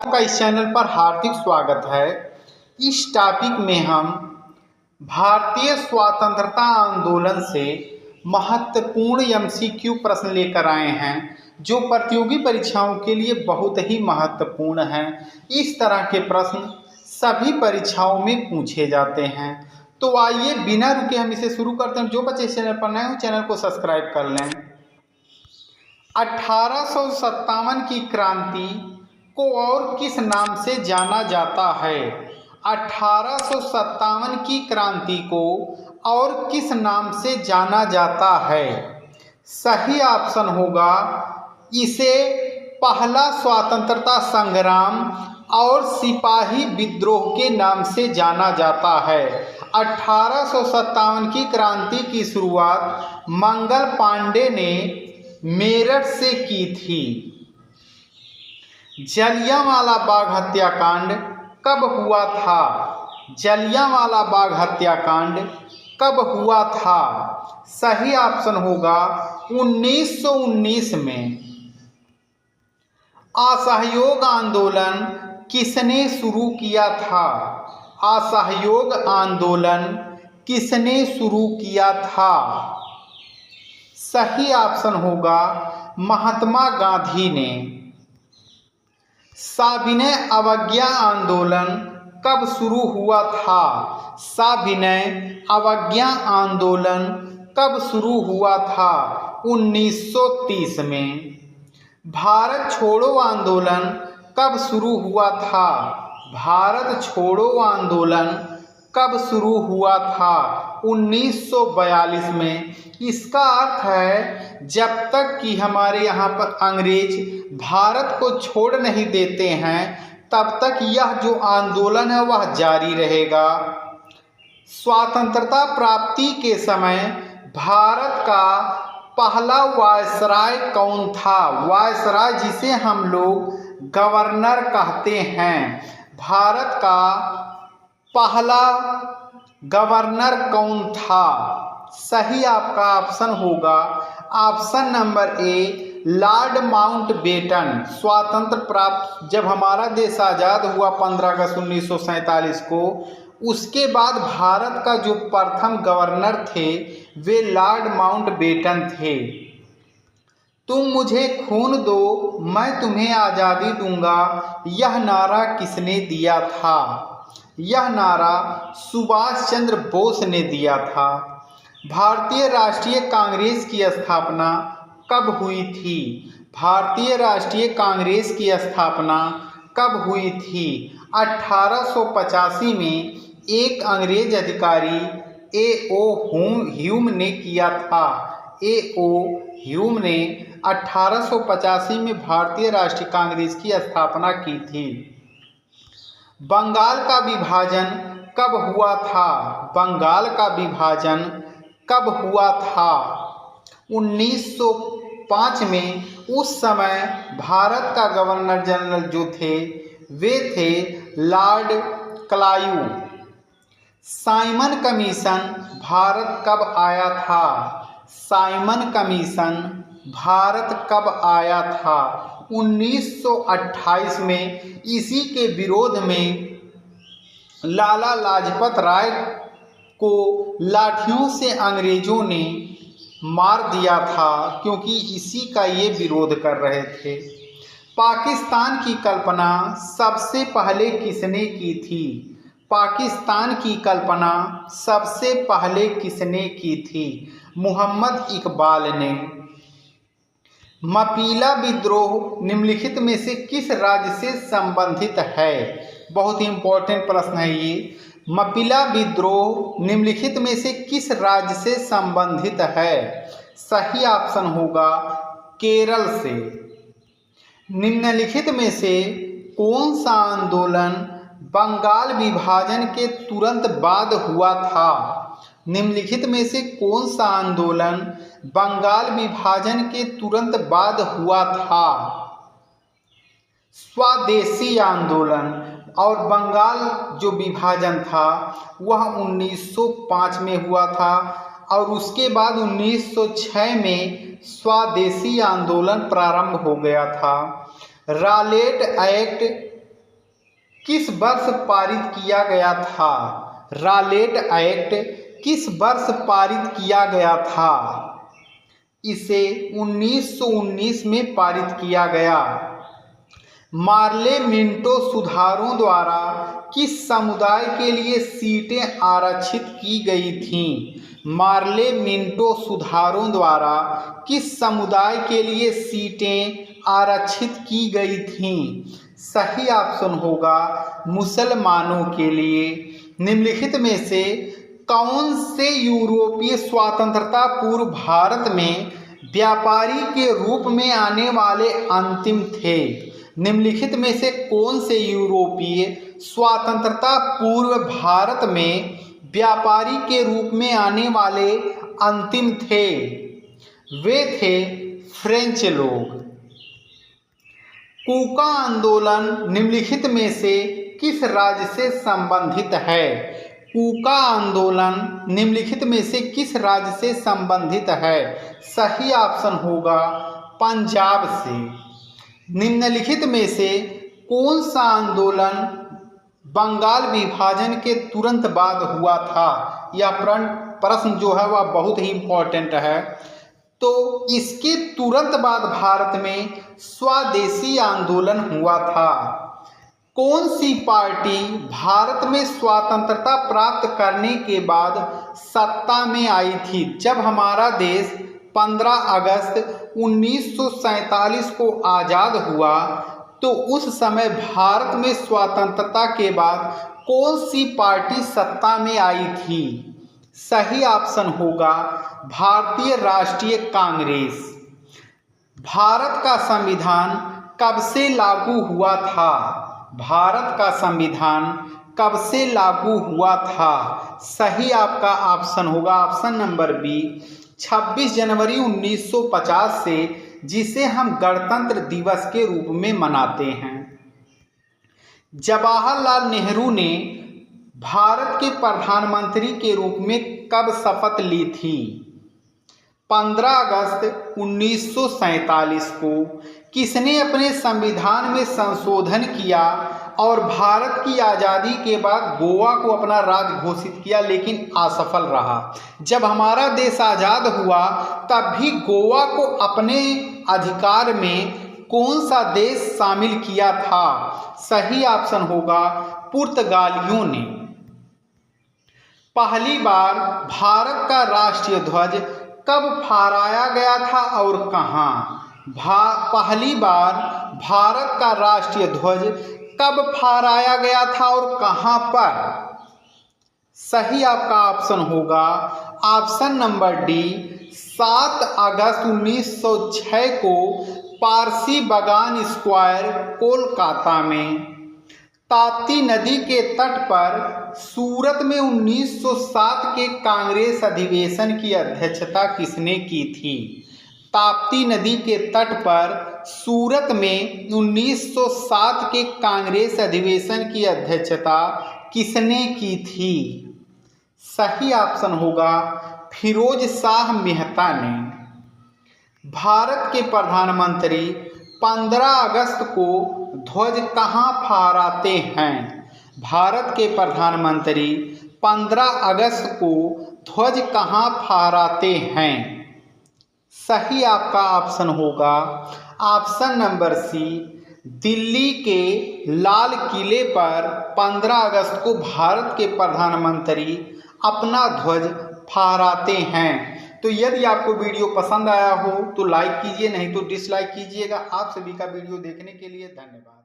आपका इस चैनल पर हार्दिक स्वागत है। इस टॉपिक में हम भारतीय स्वतंत्रता आंदोलन से महत्वपूर्ण एमसीक्यू प्रश्न लेकर आए हैं जो प्रतियोगी परीक्षाओं के लिए बहुत ही महत्वपूर्ण हैं। इस तरह के प्रश्न सभी परीक्षाओं में पूछे जाते हैं। तो आइए बिना रुके हम इसे शुरू करते हैं। जो बच्चे इस चैनल पर नए हो चैनल को सब्सक्राइब कर लें। 1857 की क्रांति को और किस नाम से जाना जाता है? 1857 की क्रांति को और किस नाम से जाना जाता है? सही ऑप्शन होगा इसे पहला स्वतंत्रता संग्राम और सिपाही विद्रोह के नाम से जाना जाता है। 1857 की क्रांति की शुरुआत मंगल पांडे ने मेरठ से की थी। जलियांवाला बाग हत्याकांड कब हुआ था? जलियांवाला बाग हत्याकांड कब हुआ था? सही ऑप्शन होगा 1919 में। असहयोग आंदोलन किसने शुरू किया था? असहयोग आंदोलन किसने शुरू किया था? सही ऑप्शन होगा महात्मा गांधी ने। सविनय अवज्ञा आंदोलन कब शुरू हुआ था? सविनय अवज्ञा आंदोलन कब शुरू हुआ था? 1930 में। भारत छोड़ो आंदोलन कब शुरू हुआ था? भारत छोड़ो आंदोलन कब शुरू हुआ था? 1942 में। इसका अर्थ है जब तक कि हमारे यहाँ पर अंग्रेज भारत को छोड़ नहीं देते हैं तब तक यह जो आंदोलन है वह जारी रहेगा। स्वतंत्रता प्राप्ति के समय भारत का पहला वायसराय कौन था? वायसराय जिसे हम लोग गवर्नर कहते हैं। भारत का पहला गवर्नर कौन था? सही आपका ऑप्शन होगा option number A Lord Mountbatten. स्वातंत्र प्राप्त जब हमारा देश आज़ाद हुआ 15 अगस्त 1947 को, उसके बाद भारत का जो प्रथम गवर्नर थे वे लॉर्ड माउंटबेटन थे। तुम मुझे खून दो मैं तुम्हें आज़ादी दूंगा, यह नारा किसने दिया था? यह नारा सुभाष चंद्र बोस ने दिया था। भारतीय राष्ट्रीय कांग्रेस की स्थापना कब हुई थी? भारतीय राष्ट्रीय कांग्रेस की स्थापना कब हुई थी? 1885 में एक अंग्रेज अधिकारी ए.ओ. ह्यूम ने किया था। ए.ओ. ह्यूम ने 1885 में भारतीय राष्ट्रीय कांग्रेस की स्थापना की थी। बंगाल का विभाजन कब हुआ था? बंगाल का विभाजन कब हुआ था? 1905 में। उस समय भारत का गवर्नर जनरल जो थे वे थे Lord Clive. Simon commission Bharat कब आया था? साइमन कमीशन भारत कब आया था? 1928 में। इसी के विरोध में लाला लाजपत राय को लाठियों से अंग्रेजों ने मार दिया था क्योंकि इसी का ये विरोध कर रहे थे। पाकिस्तान की कल्पना सबसे पहले किसने की थी? पाकिस्तान की कल्पना सबसे पहले किसने की थी? मोहम्मद इकबाल ने। मपीला विद्रोह निम्नलिखित में से किस राज्य से संबंधित है? बहुत ही इंपॉर्टेंट प्रश्न है ये। मपीला विद्रोह निम्नलिखित में से किस राज्य से संबंधित है? सही ऑप्शन होगा केरल से। निम्नलिखित में से कौन सा आंदोलन बंगाल विभाजन के तुरंत बाद हुआ था? निम्नलिखित में से कौन सा आंदोलन बंगाल विभाजन के तुरंत बाद हुआ था? स्वदेशी आंदोलन। और बंगाल जो विभाजन था वह 1905 में हुआ था और उसके बाद 1906 में स्वदेशी आंदोलन प्रारंभ हो गया था। रालेट एक्ट किस वर्ष पारित किया गया था? रॉलेट एक्ट किस वर्ष पारित किया गया था? इसे 1919 में पारित किया गया। पार्लियामेंटो सुधारों द्वारा किस समुदाय के लिए सीटें आरक्षित की गई थीं? पार्लियामेंटो सुधारों द्वारा किस समुदाय के लिए सीटें आरक्षित की गई थीं? सही ऑप्शन होगा मुसलमानों के लिए। निम्नलिखित में से कौन से यूरोपीय स्वतंत्रता पूर्व भारत में व्यापारी के रूप में आने वाले अंतिम थे? निम्नलिखित में से कौन से यूरोपीय स्वतंत्रता पूर्व भारत में व्यापारी के रूप में आने वाले अंतिम थे? वे थे फ्रेंच लोग। कूका आंदोलन निम्नलिखित में से किस राज्य से संबंधित है? कूका आंदोलन निम्नलिखित में से किस राज्य से संबंधित है? सही ऑप्शन होगा पंजाब से। निम्नलिखित में से कौन सा आंदोलन बंगाल विभाजन के तुरंत बाद हुआ था? यह प्रश्न जो है वह बहुत ही इम्पोर्टेंट है। तो इसके तुरंत बाद भारत में स्वदेशी आंदोलन हुआ था। कौन सी पार्टी भारत में स्वतंत्रता प्राप्त करने के बाद सत्ता में आई थी? जब हमारा देश 15 अगस्त 1947 को आज़ाद हुआ तो उस समय भारत में स्वतंत्रता के बाद कौन सी पार्टी सत्ता में आई थी? सही ऑप्शन होगा भारतीय राष्ट्रीय कांग्रेस। भारत का संविधान कब से लागू हुआ था? भारत का संविधान कब से लागू हुआ था? सही आपका ऑप्शन होगा ऑप्शन नंबर बी 26 जनवरी 1950 से, जिसे हम गणतंत्र दिवस के रूप में मनाते हैं। जवाहरलाल नेहरू ने भारत के प्रधानमंत्री के रूप में कब शपथ ली थी? 15 अगस्त 1947 को। किसने अपने संविधान में संशोधन किया और भारत की आज़ादी के बाद गोवा को अपना राज्य घोषित किया, लेकिन असफल रहा? जब हमारा देश आज़ाद हुआ तब भी गोवा को अपने अधिकार में कौन सा देश शामिल किया था? सही ऑप्शन होगा पुर्तगालियों ने। पहली बार भारत का राष्ट्रीय ध्वज कब फहराया गया था और कहाँ? पहली बार भारत का राष्ट्रीय ध्वज कब फहराया गया था और कहाँ पर? सही आपका ऑप्शन होगा ऑप्शन नंबर डी 7 अगस्त 1906 को पारसी बागान स्क्वायर कोलकाता में। ताप्ती नदी के तट पर सूरत में 1907 के कांग्रेस अधिवेशन की अध्यक्षता किसने की थी? ताप्ती नदी के तट पर सूरत में 1907 के कांग्रेस अधिवेशन की अध्यक्षता किसने की थी? सही ऑप्शन होगा फिरोज शाह मेहता ने। भारत के प्रधानमंत्री 15 अगस्त को ध्वज कहाँ फहराते हैं? भारत के प्रधानमंत्री 15 अगस्त को ध्वज कहाँ फहराते हैं? सही आपका ऑप्शन होगा ऑप्शन नंबर सी दिल्ली के लाल किले पर 15 अगस्त को भारत के प्रधानमंत्री अपना ध्वज फहराते हैं। तो यदि आपको वीडियो पसंद आया हो तो लाइक कीजिए, नहीं तो डिसलाइक कीजिएगा। आप सभी का वीडियो देखने के लिए धन्यवाद।